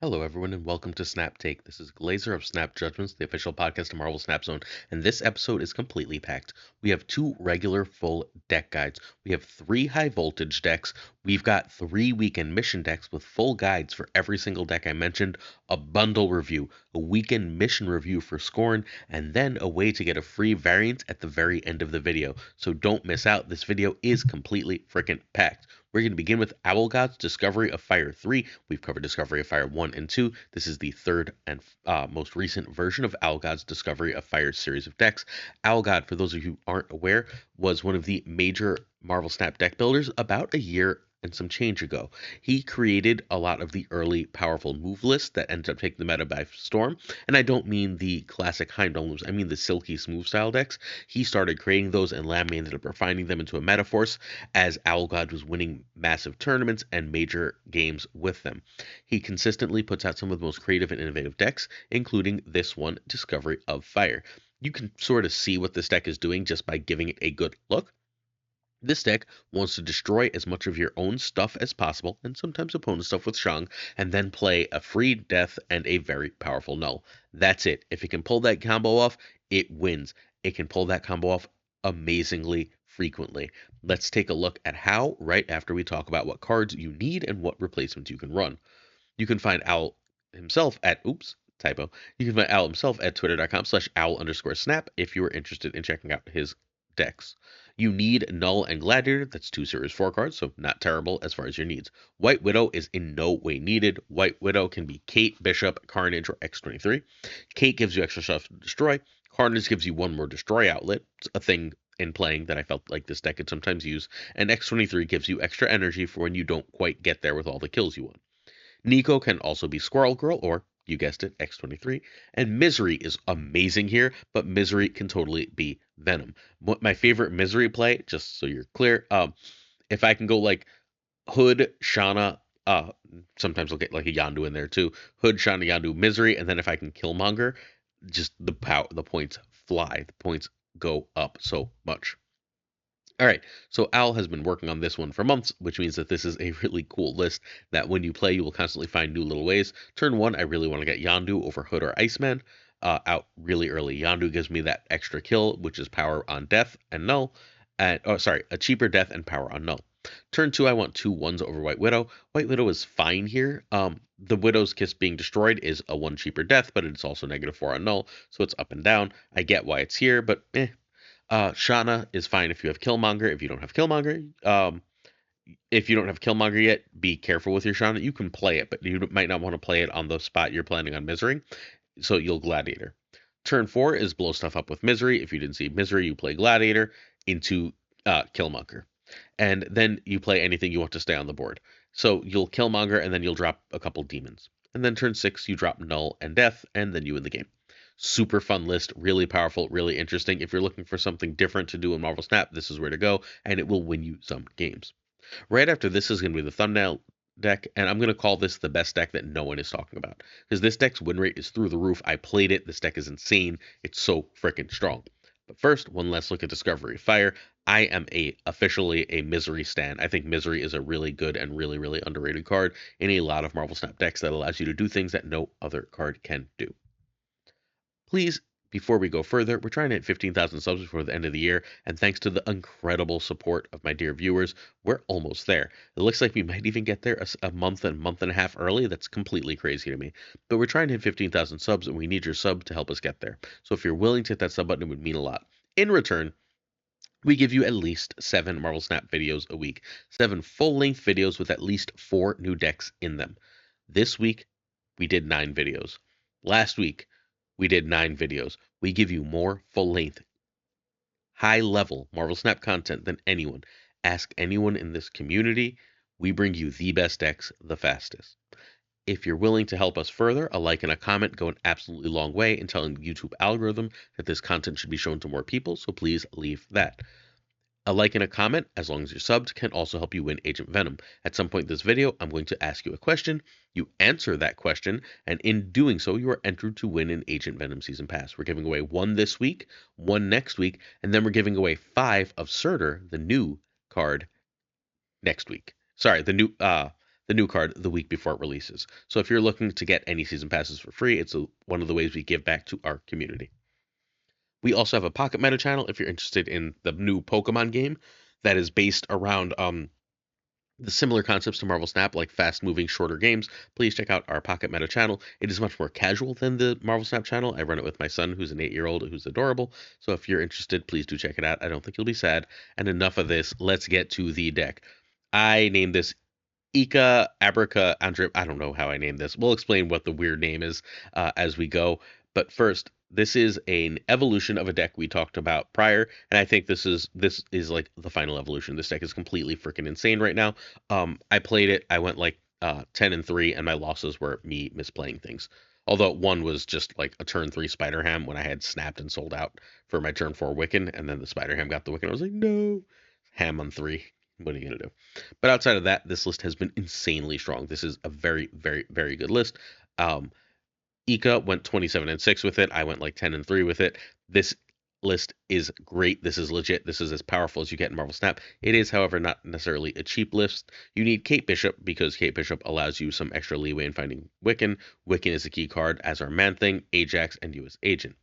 Hello, everyone, and welcome to Snap Take. This is Glazer of Snap Judgments, the official podcast of Marvel Snap Zone, and this episode is completely packed. We have two regular full deck guides. We have three high voltage decks. We've got three weekend mission decks with full guides for every single deck I mentioned, a bundle review, a weekend mission review for Scorn, and then a way to get a free variant at the very end of the video. So don't miss out. This video is completely freaking packed. We're going to begin with Owl God's Discovery of Fire 3. We've covered Discovery of Fire 1 and 2. This is the third and most recent version of Owl God's Discovery of Fire series of decks. Owl God, for those of you who aren't aware, was one of the major Marvel Snap deck builders about a year and some change ago. He created a lot of the early powerful move lists that ended up taking the meta by storm. And I don't mean the classic Heimdall moves, I mean the silky smooth style decks. He started creating those, and Lammy ended up refining them into a meta force as Owl God was winning massive tournaments and major games with them. He consistently puts out some of the most creative and innovative decks, including this one, Discovery of Fire. You can sort of see what this deck is doing just by giving it a good look. This deck wants to destroy as much of your own stuff as possible, and sometimes opponent stuff with Shang, and then play a free death and a very powerful null. That's it. If it can pull that combo off, it wins. It can pull that combo off amazingly frequently. Let's take a look at how right after we talk about what cards you need and what replacements you can run. You can find Owl himself at, oops, typo. You can find Owl himself at twitter.com/owl_snap if you are interested in checking out his decks. You need Null and Gladiator. That's two Series 4 cards, so not terrible as far as your needs. White Widow is in no way needed. White Widow can be Kate, Bishop, Carnage, or X-23. Kate gives you extra stuff to destroy. Carnage gives you one more destroy outlet. It's a thing in playing that I felt like this deck could sometimes use. And X-23 gives you extra energy for when you don't quite get there with all the kills you want. Nico can also be Squirrel Girl, or you guessed it, X-23. And Misery is amazing here, but Misery can totally be Venom. What my favorite Misery play, just so you're clear, if I can go like Hood, Shauna, sometimes I'll get like a Yandu in there too. Hood, Shauna, Yandu, Misery, and then if I can Killmonger, just the points fly. The points go up so much. All right, so Al has been working on this one for months, which means that this is a really cool list that when you play, you will constantly find new little ways. Turn one, I really want to get Yandu over Hood or Iceman out really early. Yandu gives me that extra kill, which is power on death and null. And, oh, sorry, a cheaper death and power on null. Turn two, I want 2/1s over White Widow. White Widow is fine here. The Widow's Kiss being destroyed is a one cheaper death, but it's also -4 on null, so it's up and down. I get why it's here, but Shauna is fine if you have Killmonger. If you don't have Killmonger, if you don't have Killmonger yet, be careful with your Shauna. You can play it, but you might not want to play it on the spot you're planning on Misery, so you'll Gladiator. Turn four is blow stuff up with Misery. If you didn't see Misery, you play Gladiator into Killmonger. And then you play anything you want to stay on the board. So you'll Killmonger, and then you'll drop a couple demons. And then turn six, you drop Null and Death, and then you win the game. Super fun list, really powerful, really interesting. If you're looking for something different to do in Marvel Snap, this is where to go, and it will win you some games. Right after this is going to be the thumbnail deck, and I'm going to call this the best deck that no one is talking about, because this deck's win rate is through the roof. I played it. This deck is insane. It's so freaking strong. But first, one last look at Discovery of Fire. I am officially a Misery stan. I think Misery is a really good and really, really underrated card in a lot of Marvel Snap decks that allows you to do things that no other card can do. Please, before we go further, we're trying to hit 15,000 subs before the end of the year, and thanks to the incredible support of my dear viewers, we're almost there. It looks like we might even get there a month and a half early. That's completely crazy to me. But we're trying to hit 15,000 subs, and we need your sub to help us get there. So if you're willing to hit that sub button, it would mean a lot. In return, we give you at least 7 Marvel Snap videos a week. 7 full-length videos with at least 4 new decks in them. This week, we did 9 videos. Last week, we did 9 videos. We give you more full-length, high-level Marvel Snap content than anyone. Ask anyone in this community. We bring you the best decks the fastest. If you're willing to help us further, a like and a comment go an absolutely long way in telling the YouTube algorithm that this content should be shown to more people, so please leave that. A like and a comment, as long as you're subbed, can also help you win Agent Venom. At some point in this video, I'm going to ask you a question. You answer that question, and in doing so, you are entered to win an Agent Venom Season Pass. We're giving away 1 this week, 1 next week, and then we're giving away 5 of Surtur, the new card, next week. Sorry, the new the new card the week before it releases. So if you're looking to get any season passes for free, it's one of the ways we give back to our community. We also have a Pocket Meta channel if you're interested in the new Pokemon game that is based around the similar concepts to Marvel Snap, like fast moving, shorter games. Please check out our Pocket Meta channel. It is much more casual than the Marvel Snap channel. I run it with my son, who's an 8-year-old who's adorable. So if you're interested, please do check it out. I don't think you'll be sad. And enough of this. Let's get to the deck. I named this Ika Abraca Andre. I don't know how I named this. We'll explain what the weird name is as we go. But first, this is an evolution of a deck we talked about prior, and I think this is like the final evolution. This deck is completely freaking insane right now. I played it. I went like 10-3, and my losses were me misplaying things. Although one was just like a turn 3 Spider Ham when I had snapped and sold out for my turn 4 Wiccan, and then the Spider Ham got the Wiccan. I was like, no, Ham on 3. What are you gonna do? But outside of that, this list has been insanely strong. This is a very, very, very good list. Ika went 27-6 with it. I went like 10-3 with it. This list is great. This is legit. This is as powerful as you get in Marvel Snap. It is, however, not necessarily a cheap list. You need Kate Bishop because Kate Bishop allows you some extra leeway in finding Wiccan. Wiccan is a key card, as are Man-Thing, Ajax, and U.S. Agent.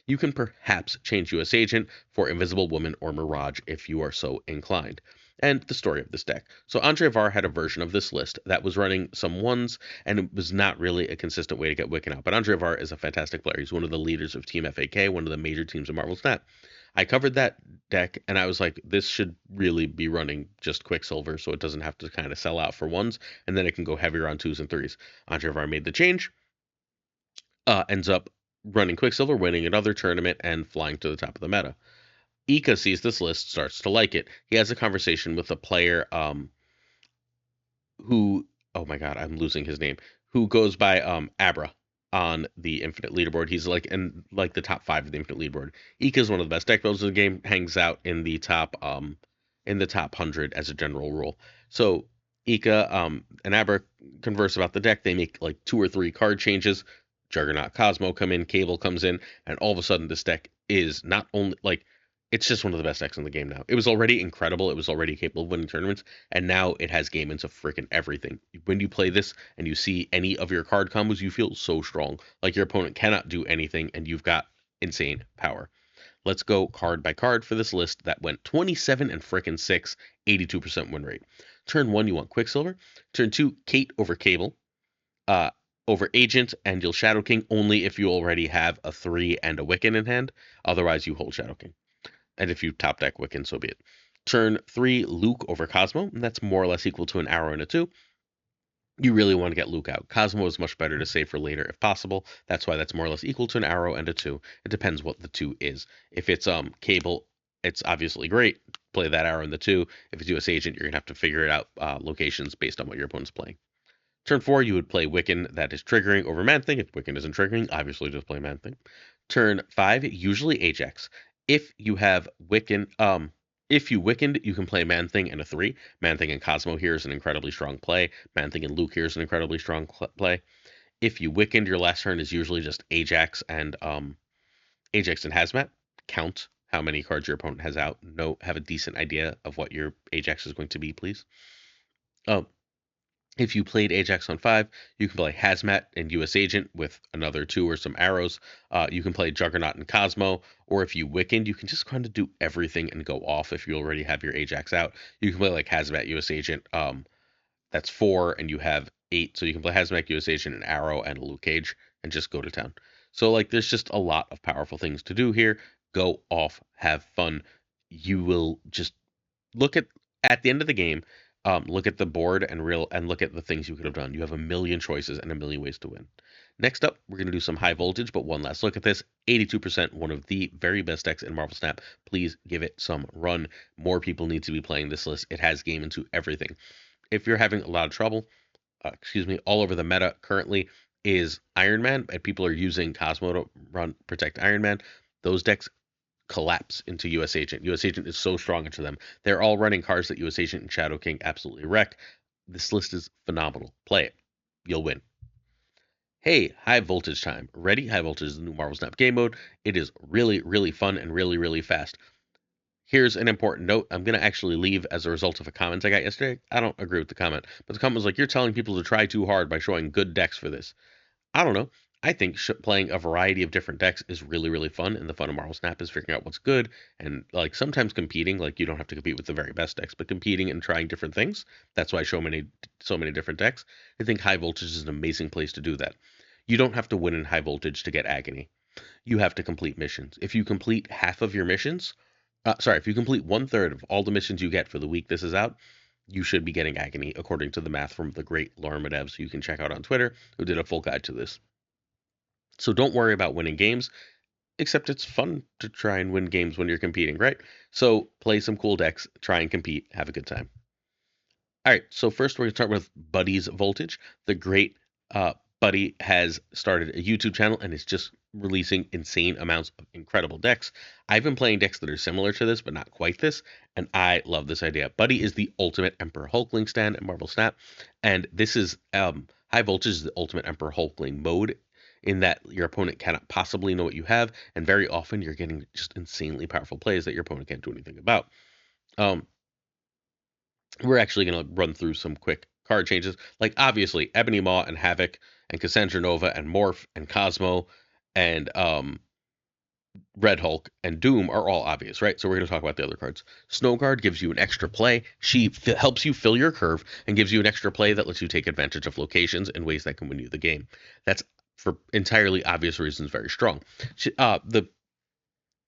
You can perhaps change U.S. Agent for Invisible Woman or Mirage if you are so inclined. And the story of this deck. So Andre Var had a version of this list that was running some ones, and it was not really a consistent way to get Wiccan out. But Andre Var is a fantastic player. He's one of the leaders of Team FAK, one of the major teams of Marvel Snap. I covered that deck, and I was like, this should really be running just Quicksilver, so it doesn't have to kind of sell out for ones, and then it can go heavier on 2s and 3s. Andre Var made the change, ends up running Quicksilver, winning another tournament, and flying to the top of the meta. Ika sees this list, starts to like it. He has a conversation with a player who, oh my god, I'm losing his name, who goes by Abra on the Infinite leaderboard. He's like in like the top 5 of the Infinite leaderboard. Ika is one of the best deck builders in the game, hangs out in the top 100 as a general rule. So Ika and Abra converse about the deck. They make like 2 or 3 card changes. Juggernaut, Cosmo come in, Cable comes in, and all of a sudden this deck is not only like, it's just one of the best decks in the game now. It was already incredible. It was already capable of winning tournaments, and now it has game into freaking everything. When you play this and you see any of your card combos, you feel so strong. Like your opponent cannot do anything, and you've got insane power. Let's go card by card for this list that went 27 and frickin' 6, 82% win rate. Turn 1, you want Quicksilver. Turn 2, Kate over Cable. Over Agent, and you'll Shadow King only if you already have a 3 and a Wiccan in hand. Otherwise, you hold Shadow King. And if you top deck Wiccan, so be it. Turn 3, Luke over Cosmo. And that's more or less equal to an arrow and a 2. You really want to get Luke out. Cosmo is much better to save for later if possible. That's why that's more or less equal to an arrow and a 2. It depends what the 2 is. If it's Cable, it's obviously great. Play that arrow and the 2. If it's US Agent, you're going to have to figure it out locations based on what your opponent's playing. Turn 4, you would play Wiccan that is triggering over Man-Thing. If Wiccan isn't triggering, obviously just play Man-Thing. Turn 5, usually Ajax. If you have Wiccan, if you Wiccaned, you can play Man-Thing and a 3. Man-Thing and Cosmo here is an incredibly strong play. Man-Thing and Luke here is an incredibly strong play. If you Wiccaned, your last turn is usually just Ajax and Hazmat. Count how many cards your opponent has out. Have a decent idea of what your Ajax is going to be, please. If you played Ajax on 5, you can play Hazmat and US Agent with another 2 or some arrows. You can play Juggernaut and Cosmo, or if you Wiccaned, you can just kind of do everything and go off if you already have your Ajax out. You can play like Hazmat, US Agent, that's 4, and you have 8, so you can play Hazmat, US Agent, an Arrow, and a Luke Cage, and just go to town. So like, there's just a lot of powerful things to do here. Go off, have fun. You will just look at the end of the game. Look at the board and look at the things you could have done. You have a million choices and a million ways to win. Next up, we're going to do some high voltage, but one last look at this. 82%, one of the very best decks in Marvel Snap. Please give it some run. More people need to be playing this list. It has game into everything. If you're having a lot of trouble, all over the meta currently is Iron Man, and people are using Cosmo to protect Iron Man. Those decks collapse into US Agent. US Agent is so strong into them. They're all running cards that US Agent and Shadow King absolutely wreck. This list is phenomenal. Play it. You'll win. Hey, high voltage time. Ready? High voltage is the new Marvel Snap game mode. It is really, really fun and really, really fast. Here's an important note I'm going to actually leave as a result of a comment I got yesterday. I don't agree with the comment, but the comment was like, you're telling people to try too hard by showing good decks for this. I don't know. I think playing a variety of different decks is really, really fun, and the fun of Marvel Snap is figuring out what's good and like sometimes competing. Like you don't have to compete with the very best decks, but competing and trying different things. That's why I show so many different decks. I think High Voltage is an amazing place to do that. You don't have to win in High Voltage to get Agony. You have to complete missions. If you complete half of your missions, if you complete 1/3 of all the missions you get for the week this is out, you should be getting Agony, according to the math from the great Lauren Medevs, who you can check out on Twitter, who did a full guide to this. So don't worry about winning games, except it's fun to try and win games when you're competing, right? So play some cool decks, try and compete, have a good time. All right, so first we're going to start with Buddy's Voltage. The great Buddy has started a YouTube channel and is just releasing insane amounts of incredible decks. I've been playing decks that are similar to this, but not quite this, and I love this idea. Buddy is the ultimate Emperor Hulkling stand in Marvel Snap, and this is High Voltage is the ultimate Emperor Hulkling mode in that your opponent cannot possibly know what you have, and very often you're getting just insanely powerful plays that your opponent can't do anything about. We're actually going to run through some quick card changes. Like, obviously, Ebony Maw and Havoc and Cassandra Nova and Morph and Cosmo and Red Hulk and Doom are all obvious, right? So we're going to talk about the other cards. Snowguard gives you an extra play. She helps you fill your curve and gives you an extra play that lets you take advantage of locations in ways that can win you the game. That's, for entirely obvious reasons, very strong.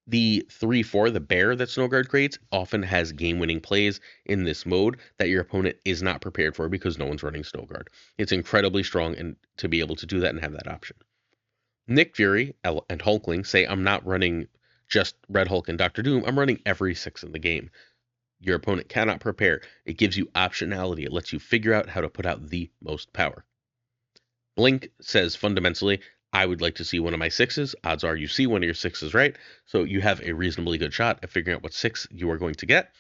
The 3/4, the bear that Snowguard creates, often has game-winning plays in this mode that your opponent is not prepared for because no one's running Snowguard. It's incredibly strong and to be able to do that and have that option. Nick Fury and Hulkling say, I'm not running just Red Hulk and Doctor Doom, I'm running every 6 in the game. Your opponent cannot prepare. It gives you optionality. It lets you figure out how to put out the most power. Blink says, fundamentally, I would like to see one of my 6s. Odds are you see one of your 6s, right? So you have a reasonably good shot at figuring out what 6 you are going to get.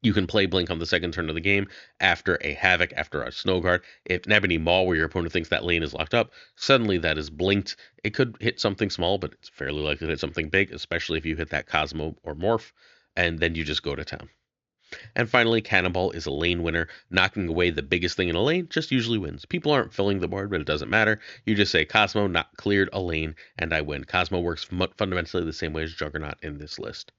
You can play Blink on the second turn of the game after a Havoc, after a Snowguard. If an Ebony Maw, where your opponent thinks that lane is locked up, suddenly that is blinked. It could hit something small, but it's fairly likely to hit something big, especially if you hit that Cosmo or Morph, and then you just go to town. And finally, Cannonball is a lane winner. Knocking away the biggest thing in a lane just usually wins. People aren't filling the board, but it doesn't matter. You just say, Cosmo not cleared a lane, and I win. Cosmo works fundamentally the same way as Juggernaut in this list.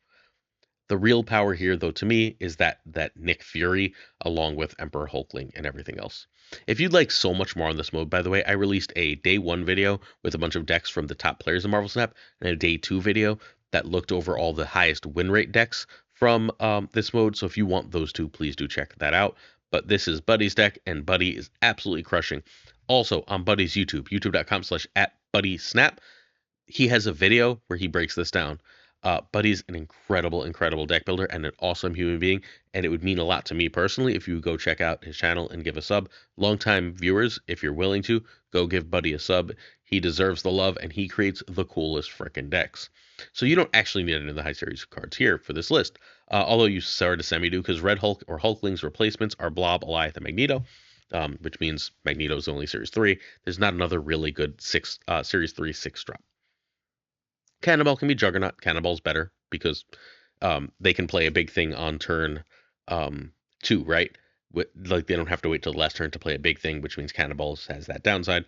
The real power here, though, to me, is that Nick Fury, along with Emperor Hulkling and everything else. If you'd like so much more on this mode, by the way, I released a day 1 video with a bunch of decks from the top players in Marvel Snap, and a day 2 video that looked over all the highest win rate decks from this mode. So if you want those two, please do check that out. But this is Buddy's deck, and Buddy is absolutely crushing. Also, on Buddy's YouTube, youtube.com/@BuddySnap, he has a video where he breaks this down. Buddy's an incredible, incredible deck builder and an awesome human being, and it would mean a lot to me personally if you go check out his channel and give a sub. Longtime viewers, if you're willing to, go give Buddy a sub. He deserves the love, and he creates the coolest frickin' decks. So you don't actually need any of the high series cards here for this list, although you sort of semi-do, because Red Hulk or Hulkling's replacements are Blob, Goliath, and Magneto, which means Magneto's only Series 3. There's not another really good Series 3 6-drop. Cannonball can be Juggernaut. Cannonball's better because they can play a big thing on turn 2, right? Like they don't have to wait till the last turn to play a big thing, which means Cannonball has that downside.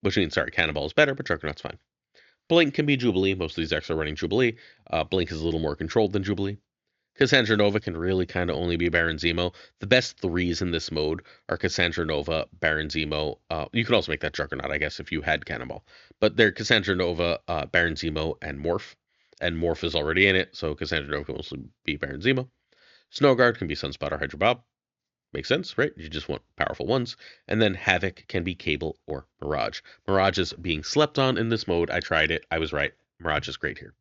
Which means, Cannonball is better, but Juggernaut's fine. Blink can be Jubilee. Most of these decks are running Jubilee. Blink is a little more controlled than Jubilee. Cassandra Nova can really kind of only be Baron Zemo. The best 3s in this mode are Cassandra Nova, Baron Zemo. You could also make that Juggernaut, I guess, if you had Cannonball. But they're Cassandra Nova, Baron Zemo, and Morph. And Morph is already in it, so Cassandra Nova can also be Baron Zemo. Snowguard can be Sunspot or Hydra Bob. Makes sense, right? You just want powerful ones. And then Havoc can be Cable or Mirage. Mirage is being slept on in this mode. I tried it. I was right. Mirage is great here.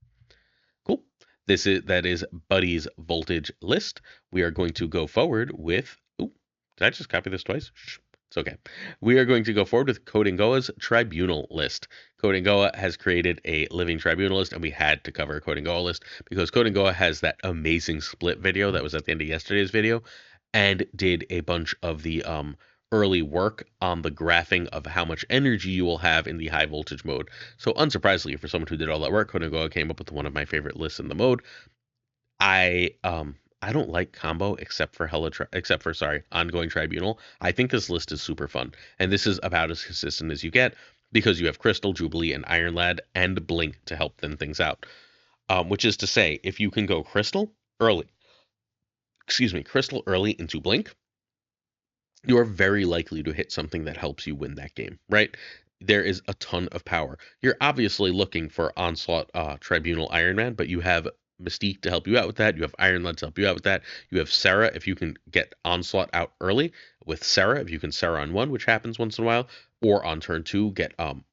Cool. That is Buddy's Voltage list. We are going to go forward with... Ooh, did I just copy this twice? Shh, it's okay. We are going to go forward with Kodingoa's Tribunal list. Kodingoa has created a living Tribunal list, and we had to cover a Kodingoa list because Kodingoa has that amazing split video that was at the end of yesterday's video and did a bunch of the early work on the graphing of how much energy you will have in the high voltage mode. So unsurprisingly, for someone who did all that work, Kodingoa came up with one of my favorite lists in the mode. I don't like combo except for ongoing tribunal. I think this list is super fun, and this is about as consistent as you get because you have Crystal, Jubilee, and Iron Lad and Blink to help thin things out. Which is to say, if you can go early, Crystal early into Blink, you are very likely to hit something that helps you win that game, right? There is a ton of power. You're obviously looking for Onslaught, Tribunal, Iron Man, but you have Mystique to help you out with that. You have Iron Lad to help you out with that. You have Sarah if you can get Onslaught out early with Sarah, if you can Sarah on one, which happens once in a while, or on turn two, get Onslaught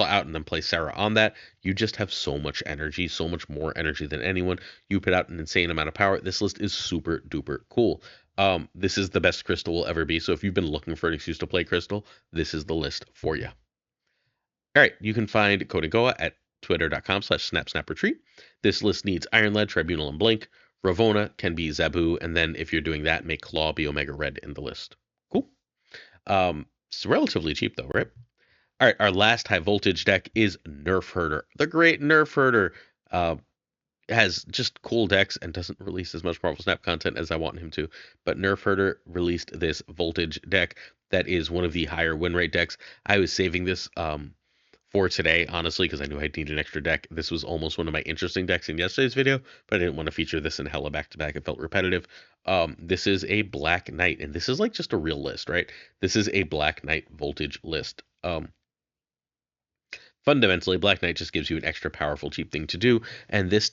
out and then play Sarah on that. You just have so much energy, so much more energy than anyone. You put out an insane amount of power. This list is super duper cool. This is the best Crystal will ever be. So if you've been looking for an excuse to play Crystal, this is the list for you. All right, you can find Code Goa at twitter.com/snapsnapretreat. This list needs Iron Lad, Tribunal, and Blink. Ravona can be Zabu, and then if you're doing that, make Claw be Omega Red in the list. Cool. It's relatively cheap though, right? All right, our last high voltage deck is Nerf Herder. The great Nerf Herder has just cool decks and doesn't release as much Marvel Snap content as I want him to. But Nerf Herder released this voltage deck that is one of the higher win rate decks. I was saving this for today, honestly, because I knew I'd need an extra deck. This was almost one of my interesting decks in yesterday's video, but I didn't want to feature this in hella back-to-back. It felt repetitive. This is a Black Knight, and this is like just a real list, right? This is a Black Knight voltage list. Fundamentally, Black Knight just gives you an extra powerful, cheap thing to do, and this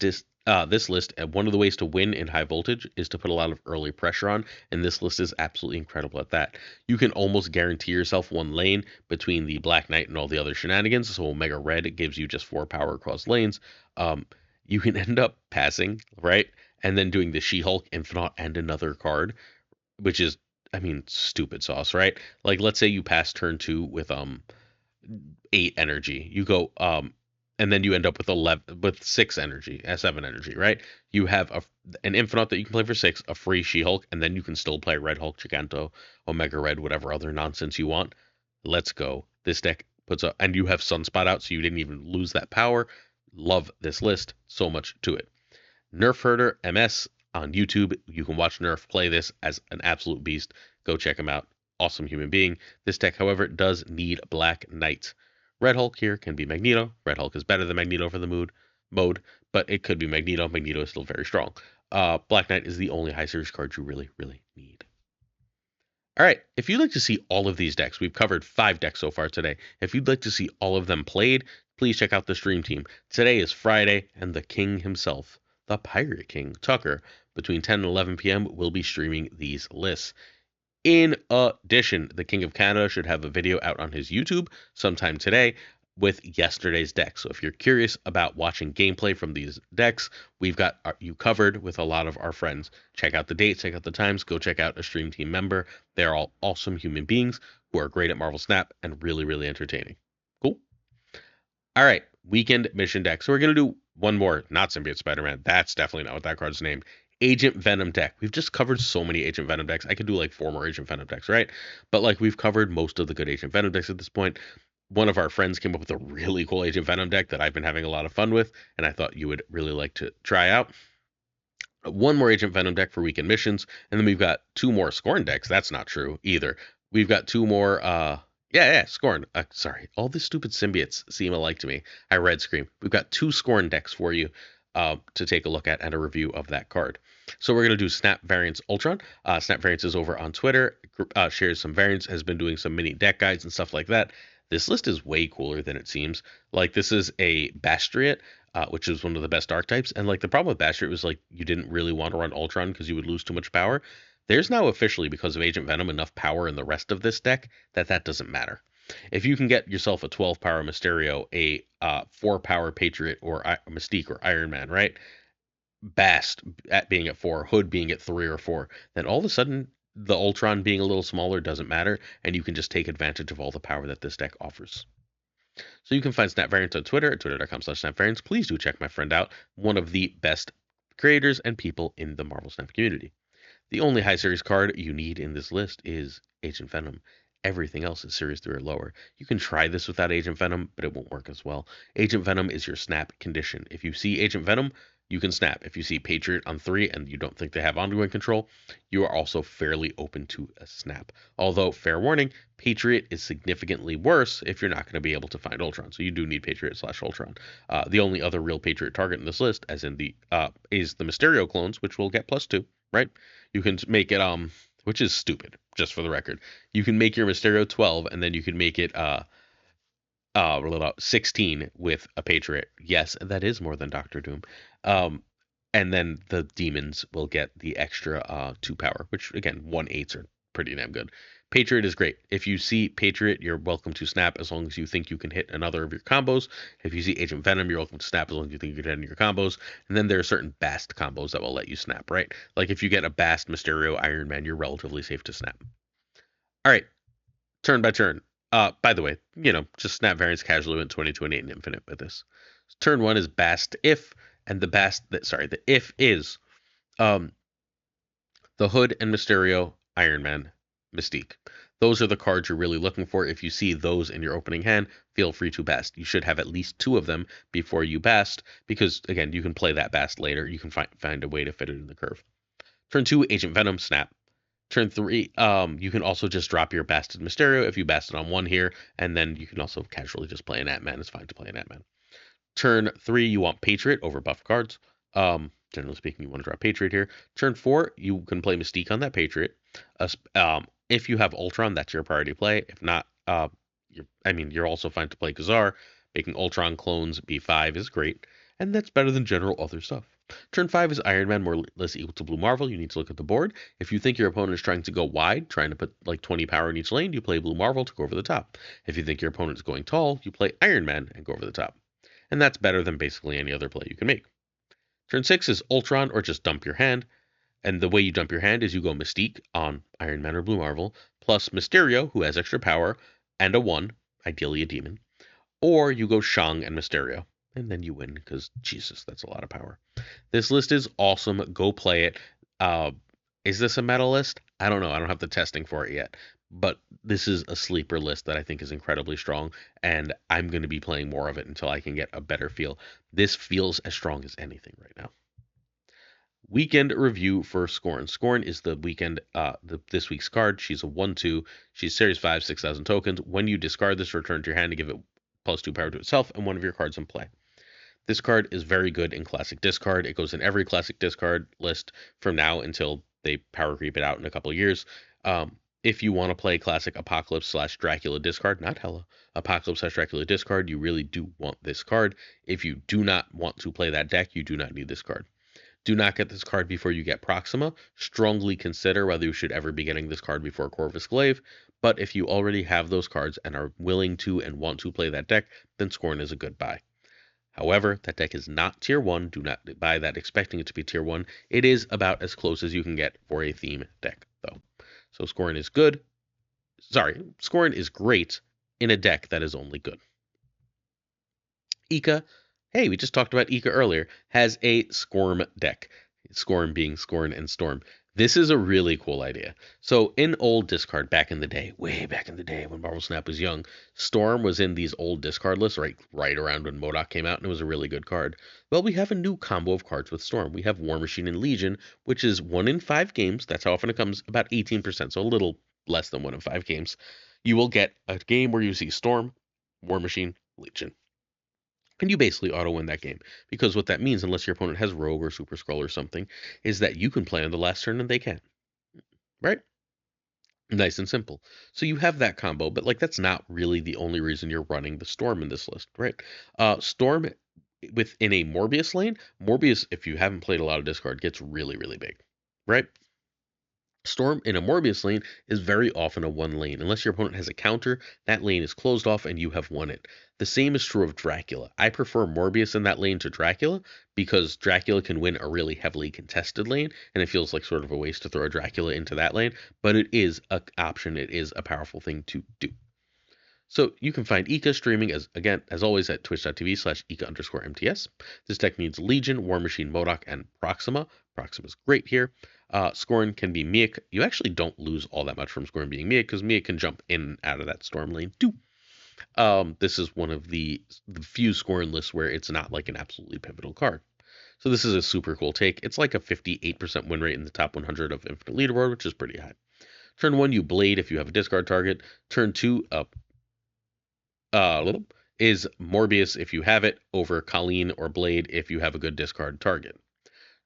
list, one of the ways to win in high voltage is to put a lot of early pressure on, and this list is absolutely incredible at that. You can almost guarantee yourself one lane between the Black Knight and all the other shenanigans, so Omega Red gives you just 4 power across lanes. You can end up passing, right, and then doing the She-Hulk, Infinite, and another card, which is, I mean, stupid sauce, right? Like, let's say you pass turn 2 with 8 energy. You go and then you end up with 6 energy, 7 energy, right? You have an Infinite that you can play for 6, a free She-Hulk, and then you can still play Red Hulk, Giganto, Omega Red, whatever other nonsense you want. Let's go. This deck puts up, and you have Sunspot out, so you didn't even lose that power. Love this list. So much to it. Nerf Herder MS on YouTube. You can watch Nerf play this as an absolute beast. Go check him out. Awesome human being. This deck, however, does need Black Knight. Red Hulk here can be Magneto. Red Hulk is better than Magneto for the mode, but it could be Magneto. Magneto is still very strong. Black Knight is the only high series card you really, really need. All right, if you'd like to see all of these decks, we've covered 5 decks so far today. If you'd like to see all of them played, please check out the stream team. Today is Friday, and the king himself, the Pirate King, Tuccrr, between 10 and 11 p.m. will be streaming these lists. In addition, the King of Canada should have a video out on his YouTube sometime today with yesterday's deck. So if you're curious about watching gameplay from these decks, we've got you covered with a lot of our friends. Check out the dates, check out the times, go check out a stream team member. They're all awesome human beings who are great at Marvel Snap and really, really entertaining. Cool. All right, weekend mission deck. So we're going to do one more, not Symbiote Spider-Man. That's definitely not what that card's named. Agent Venom deck. We've just covered so many Agent Venom decks. I could do like 4 more Agent Venom decks, right? But like we've covered most of the good Agent Venom decks at this point. One of our friends came up with a really cool Agent Venom deck that I've been having a lot of fun with, and I thought you would really like to try out. One more Agent Venom deck for weekend missions, and then we've got 2 more Scorn decks. That's not true either. We've got 2 more Scorn. Sorry, all the stupid symbiotes seem alike to me. I red scream. We've got 2 Scorn decks for you to take a look at and a review of that card. So we're going to do Snap Variants Ultron. Snap Variants is over on Twitter, shares some variants, has been doing some mini deck guides and stuff like that. This list is way cooler than it seems. Like, this is a Bastriot, which is one of the best archetypes. And like the problem with Bastriot was like you didn't really want to run Ultron because you would lose too much power. There's now officially, because of Agent Venom, enough power in the rest of this deck that doesn't matter. If you can get yourself a 12 power Mysterio, a 4 power Patriot, or Mystique, or Iron Man, right? Bast at being at 4, Hood being at 3 or 4, then all of a sudden the Ultron being a little smaller doesn't matter, and you can just take advantage of all the power that this deck offers. So you can find Snap Variants on Twitter at twitter.com/snapvariants. Please do check my friend out, one of the best creators and people in the Marvel Snap community. The only high series card you need in this list is Agent Venom. Everything else is series 3 or lower. You can try this without Agent Venom, but it won't work as well. Agent Venom is your snap condition. If you see Agent Venom, you can snap. If you see Patriot on 3 and you don't think they have ongoing control, you are also fairly open to a snap. Although, fair warning, Patriot is significantly worse if you're not going to be able to find Ultron. So you do need Patriot/Ultron. The only other real Patriot target in this list, as in the is the Mysterio clones, which will get +2, right? You can make it which is stupid, just for the record. You can make your Mysterio 12, and then you can make it 16 with a Patriot. Yes, that is more than Doctor Doom. And then the demons will get the extra 2 power, which again, 1/8s are pretty damn good. Patriot is great. If you see Patriot, you're welcome to snap as long as you think you can hit another of your combos. If you see Agent Venom, you're welcome to snap as long as you think you can hit any of your combos. And then there are certain Bast combos that will let you snap, right? Like if you get a Bast, Mysterio, Iron Man, you're relatively safe to snap. All right, turn by turn. By the way, just snap variants casually went 2028 and infinite with this. Turn 1 is Bast if, and the if is the Hood and Mysterio, Iron Man, Mystique. Those are the cards you're really looking for. If you see those in your opening hand, feel free to Bast. You should have at least 2 of them before you Bast, because again, you can play that Bast later. You can find a way to fit it in the curve. Turn 2, Agent Venom, snap. Turn 3, you can also just drop your Basted Mysterio if you Basted on 1 here, and then you can also casually just play an Ant-Man. It's fine to play an Ant-Man. Turn 3, you want Patriot over buff cards. Generally speaking, you want to drop Patriot here. Turn 4, you can play Mystique on that Patriot. If you have Ultron, that's your priority play. If not, you're also fine to play Kazar. Making Ultron clones B5 is great, and that's better than general other stuff. Turn 5 is Iron Man, more or less equal to Blue Marvel. You need to look at the board. If you think your opponent is trying to go wide, trying to put like 20 power in each lane, you play Blue Marvel to go over the top. If you think your opponent is going tall, you play Iron Man and go over the top. And that's better than basically any other play you can make. Turn 6 is Ultron, or just dump your hand. And the way you dump your hand is you go Mystique on Iron Man or Blue Marvel, plus Mysterio, who has extra power, and a 1, ideally a demon. Or you go Shang and Mysterio, and then you win, because Jesus, that's a lot of power. This list is awesome. Go play it. Is this a meta list? I don't know. I don't have the testing for it yet. But this is a sleeper list that I think is incredibly strong, and I'm going to be playing more of it until I can get a better feel. This feels as strong as anything right now. Weekend review for Scorn. Scorn is the weekend, this week's card. She's a 1/2. She's Series 5, 6,000 tokens. When you discard this, return to your hand to give it +2 power to itself and one of your cards in play. This card is very good in Classic Discard. It goes in every Classic Discard list from now until they power creep it out in a couple of years. If you want to play Classic Apocalypse/Dracula Discard, not Hella, Apocalypse/Dracula Discard, you really do want this card. If you do not want to play that deck, you do not need this card. Do not get this card before you get Proxima. Strongly consider whether you should ever be getting this card before Corvus Glaive. But if you already have those cards and are willing to and want to play that deck, then Scorn is a good buy. However, that deck is not tier 1. Do not buy that expecting it to be tier 1. It is about as close as you can get for a theme deck, though. So Scorn is good. Scorn is great in a deck that is only good. Ika, hey, we just talked about Ika earlier, has a Scorn deck. Scorn being Scorn and Storm. This is a really cool idea. So in old discard back in the day, way back in the day when Marvel Snap was young, Storm was in these old discard lists right around when MODOK came out, and it was a really good card. Well, we have a new combo of cards with Storm. We have War Machine and Legion, which is 1 in 5 games. That's how often it comes, about 18%, so a little less than 1 in 5 games. You will get a game where you see Storm, War Machine, Legion. And you basically auto-win that game. Because what that means, unless your opponent has Rogue or Super Skrull or something, is that you can play on the last turn and they can't. Right? Nice and simple. So you have that combo, but that's not really the only reason you're running the Storm in this list, right? Storm within a Morbius lane, Morbius, if you haven't played a lot of discard, gets really, really big, right? Storm in a Morbius lane is very often a 1 lane. Unless your opponent has a counter, that lane is closed off and you have won it. The same is true of Dracula. I prefer Morbius in that lane to Dracula because Dracula can win a really heavily contested lane, and it feels like sort of a waste to throw a Dracula into that lane, but it is an option. It is a powerful thing to do. So you can find Ika streaming as always at twitch.tv/Ika_MTS. This deck needs Legion, War Machine, MODOK, and Proxima. Proxima's great here. Scorn can be Miek. You actually don't lose all that much from Scorn being Miek because Miek can jump in and out of that Storm lane too. This is one of the few Scorn lists where it's not like an absolutely pivotal card. So this is a super cool take. It's like a 58% win rate in the top 100 of Infinite Leaderboard, which is pretty high. Turn 1, you blade if you have a discard target. Turn 2, little is Morbius if you have it, over Colleen or Blade if you have a good discard target.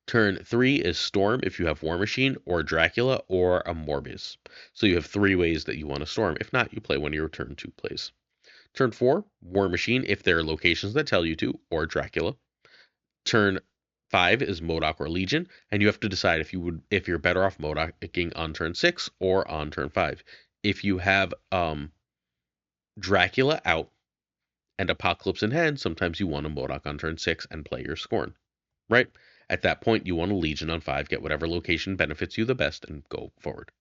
Turn 3 is Storm if you have War Machine or Dracula or a Morbius. So you have 3 ways that you want to Storm. If not, you play one of your turn 2 plays. Turn 4, War Machine if there are locations that tell you to, or Dracula. Turn 5 is MODOK or Legion, and you have to decide if you're better off MODOKing on turn 6 or on turn 5. If you have Dracula out and Apocalypse in hand, sometimes you want to MODOK on turn 6 and play your Scorn, right? At that point, you want a Legion on 5, get whatever location benefits you the best, and go forward.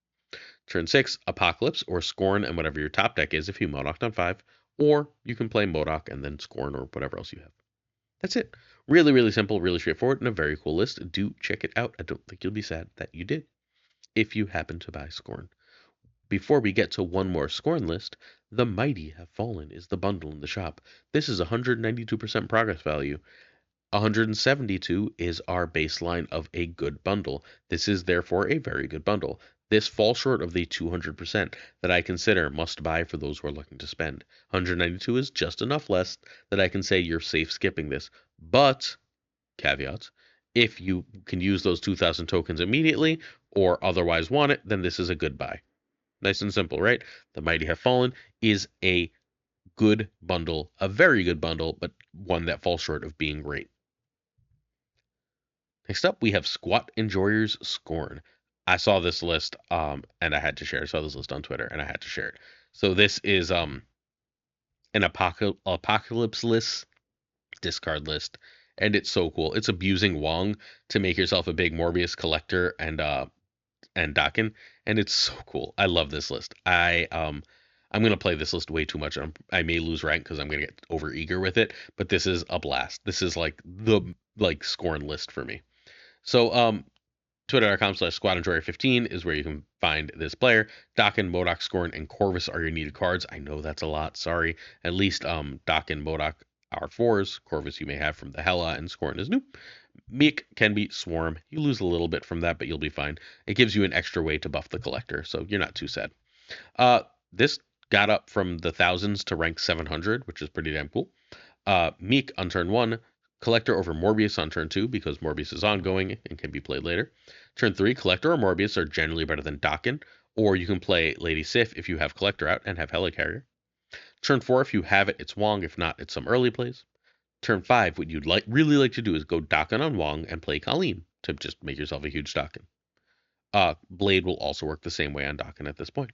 Turn 6, Apocalypse or Scorn and whatever your top deck is if you MODOKed on 5, or you can play MODOK and then Scorn or whatever else you have. That's it. Really, really simple, really straightforward, and a very cool list. Do check it out. I don't think you'll be sad that you did, if you happen to buy Scorn. Before we get to one more Scorn list, The Mighty Have Fallen is the bundle in the shop. This is 192% progress value. 172 is our baseline of a good bundle. This is therefore a very good bundle. This falls short of the 200% that I consider must buy for those who are looking to spend. 192 is just enough less that I can say you're safe skipping this. But, caveats, if you can use those 2,000 tokens immediately or otherwise want it, then this is a good buy. Nice and simple, right? The Mighty Have Fallen is a good bundle, a very good bundle, but one that falls short of being great. Next up, we have Squat Enjoyers Scorn. I saw this list, and I had to share. I saw this list on Twitter, and I had to share it. So this is an apocalypse list, discard list, and it's so cool. It's abusing Wong to make yourself a big Morbius collector and Dakin, and it's so cool. I love this list. I'm gonna play this list way too much. I may lose rank because I'm gonna get over eager with it, but this is a blast. This is like the Scorn list for me. So Twitter.com/SquadEnjoyer15 is where you can find this player. Dakin, MODOK, Scorn, and Corvus are your needed cards. I know that's a lot. Sorry. At least Dakin, MODOK are 4s. Corvus you may have from the Hela, and Scorn is new. Meek can be Swarm. You lose a little bit from that, but you'll be fine. It gives you an extra way to buff the collector, so you're not too sad. This got up from the thousands to rank 700, which is pretty damn cool. Meek on turn 1. Collector over Morbius on turn 2 because Morbius is ongoing and can be played later. Turn 3, Collector or Morbius are generally better than Dakin, or you can play Lady Sif if you have Collector out and have Helicarrier. Turn 4, if you have it, it's Wong. If not, it's some early plays. Turn 5, what you'd really like to do is go Dakin on Wong and play Colleen to just make yourself a huge Dakin. Blade will also work the same way on Dakin at this point.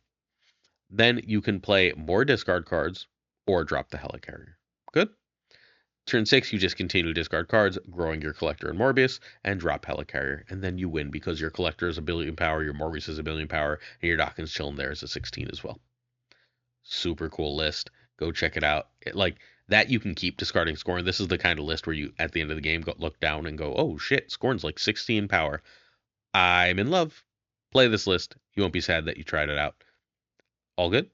Then you can play more discard cards or drop the Helicarrier. Good? Turn 6, you just continue to discard cards, growing your Collector and Morbius, and drop Helicarrier, and then you win because your Collector is a billion power, your Morbius is a billion power, and your Dakin's chilling there as a 16 as well. Super cool list. Go check it out. That you can keep discarding Scorn. This is the kind of list where you, at the end of the game, look down and go, oh shit, Scorn's like 16 power. I'm in love. Play this list. You won't be sad that you tried it out. All good?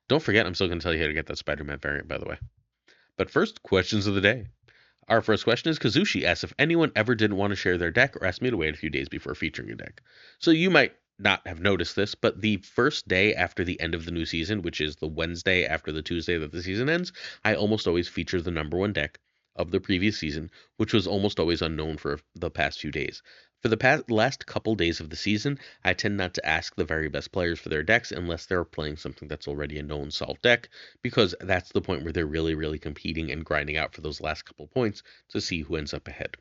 Don't forget, I'm still going to tell you how to get that Spider-Man variant, by the way. But first, questions of the day. Our first question is Kazushi asks if anyone ever didn't want to share their deck or asked me to wait a few days before featuring a deck. So you might not have noticed this, but the first day after the end of the new season, which is the Wednesday after the Tuesday that the season ends, I almost always feature the number 1 deck of the previous season, which was almost always unknown for the past few days. For the last couple days of the season, I tend not to ask the very best players for their decks unless they're playing something that's already a known solved deck, because that's the point where they're really, really competing and grinding out for those last couple points to see who ends up ahead.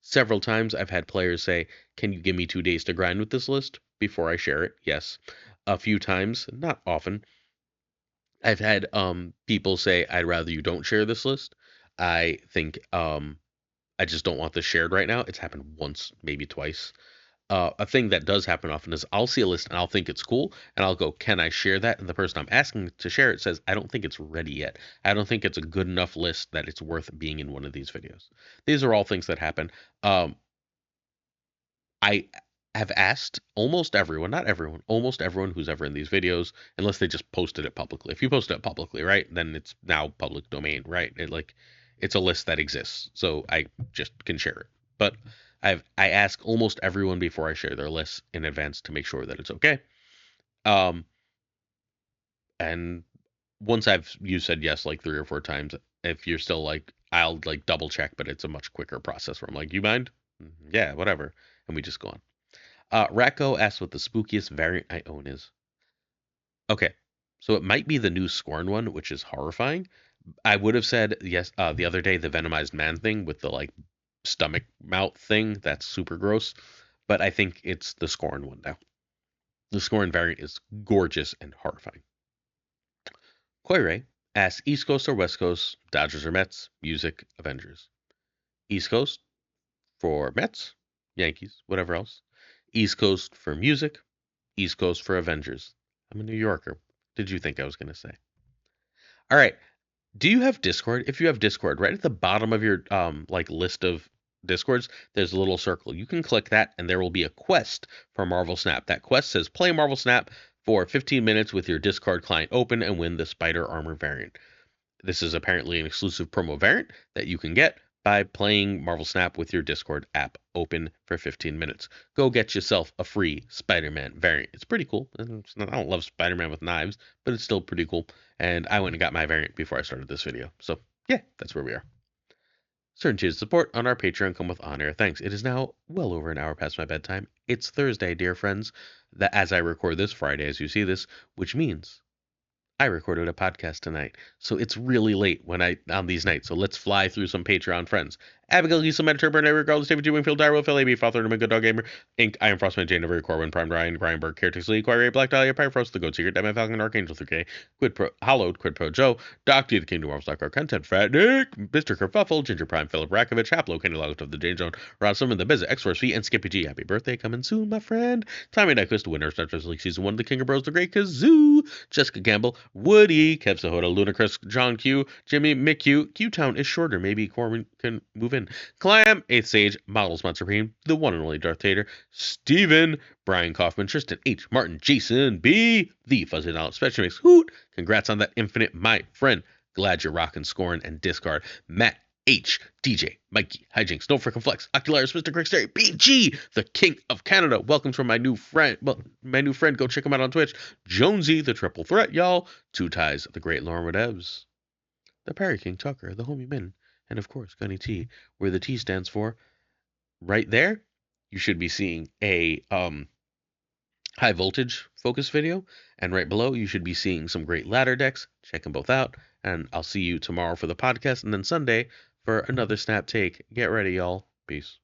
Several times I've had players say, can you give me 2 days to grind with this list before I share it? Yes. A few times, not often, I've had people say, I'd rather you don't share this list. I think I just don't want this shared right now. It's happened once, maybe twice. A thing that does happen often is I'll see a list and I'll think it's cool and I'll go, can I share that? And the person I'm asking to share it says, I don't think it's ready yet. I don't think it's a good enough list that it's worth being in one of these videos. These are all things that happen. I have asked almost everyone, not everyone, almost everyone who's ever in these videos, unless they just posted it publicly. If you post it publicly, right, then it's now public domain, right? It's a list that exists, so I just can share it. but I ask almost everyone before I share their list in advance to make sure that it's okay. Um, and once you said yes like 3 or 4 times, if you're still like, I'll like double check, but it's a much quicker process where I'm like, you mind? Yeah, whatever, and we just go on. Ratko asks what the spookiest variant I own is. Okay, so it might be the new Scorn one, which is horrifying. I would have said yes the other day, the Venomized Man thing with the like stomach mouth thing. That's super gross. But I think it's the Scorn one now. The Scorn variant is gorgeous and horrifying. Koire asks East Coast or West Coast, Dodgers or Mets, music, Avengers. East Coast for Mets, Yankees, whatever else. East Coast for music, East Coast for Avengers. I'm a New Yorker. Did you think I was going to say? All right. Do you have Discord? If you have Discord, right at the bottom of your like list of Discords, there's a little circle. You can click that and there will be a quest for Marvel Snap. That quest says play Marvel Snap for 15 minutes with your Discord client open and win the Spider Armor variant. This is apparently an exclusive promo variant that you can get by playing Marvel Snap with your Discord app open for 15 minutes. Go get yourself a free Spider-Man variant. It's pretty cool. I don't love Spider-Man with knives, but it's still pretty cool. And I went and got my variant before I started this video. So yeah, that's where we are. Certain tiers of support on our Patreon come with on-air thanks. It is now well over an hour past my bedtime. It's Thursday, dear friends, that as I record this, Friday as you see this, which means I recorded a podcast tonight, so it's really late on these nights. So let's fly through some Patreon friends. Abigail, Lisa, Meditor, Bernard, Regardless, David G. Wingfield, Darwell, Phil, AB, FaThorNewman, Good Dog Gamer, Inc., I Am Frostman, Jane, Avery, Corwin, Prime, Ryan, Grindberg, Caretix Lee, Quire, Black Dahlia, Pyrefrost, The Goat Secret, Deadman Falcon, Archangel 3K, Quid Pro, Hollowed, Quid Pro Joe, Doc D, The Kingdom of Stock, Content, Fat Nick, Mr. Kerfuffle, Ginger Prime, Philip Rakovich, Haplo, Kenny Logged of the Jane Zone, Rod Summon, The Biz, X-Force V, and Skippy G. Happy birthday, coming soon, my friend. Tommy Nyquist, the winner of Star Trek League Season 1, The King of Bros, The Great Kazoo, Jessica Gamble, Woody, Kev Sahota, Ludacris, John Q, Jimmy, Mick Q, Q-Town is shorter, maybe Corwin can move in, Clam, 8th Sage, Models Monster Supreme, the one and only Darth Tater, Steven, Brian Kaufman, Tristan H. Martin, Jason B, the Fuzzy Knowledge Special Mix, Hoot, congrats on that infinite, my friend, glad you're rocking Scorn and Discard, Matt H, DJ, Mikey, Hijinks, Don't Frickin' Flex, Ocularis, Mr. Cricksterry, BG, the King of Canada, welcome from my new friend, go check him out on Twitch, Jonesy, the Triple Threat, y'all, Two Ties, the Great Lauren Whatevs, the Perry King Tuccrr, the Homie Min, and of course, Gunny T, where the T stands for. Right there, you should be seeing a high voltage focus video, and right below you should be seeing some great ladder decks. Check them both out, and I'll see you tomorrow for the podcast, and then Sunday for another Snap Take. Get ready, y'all. Peace.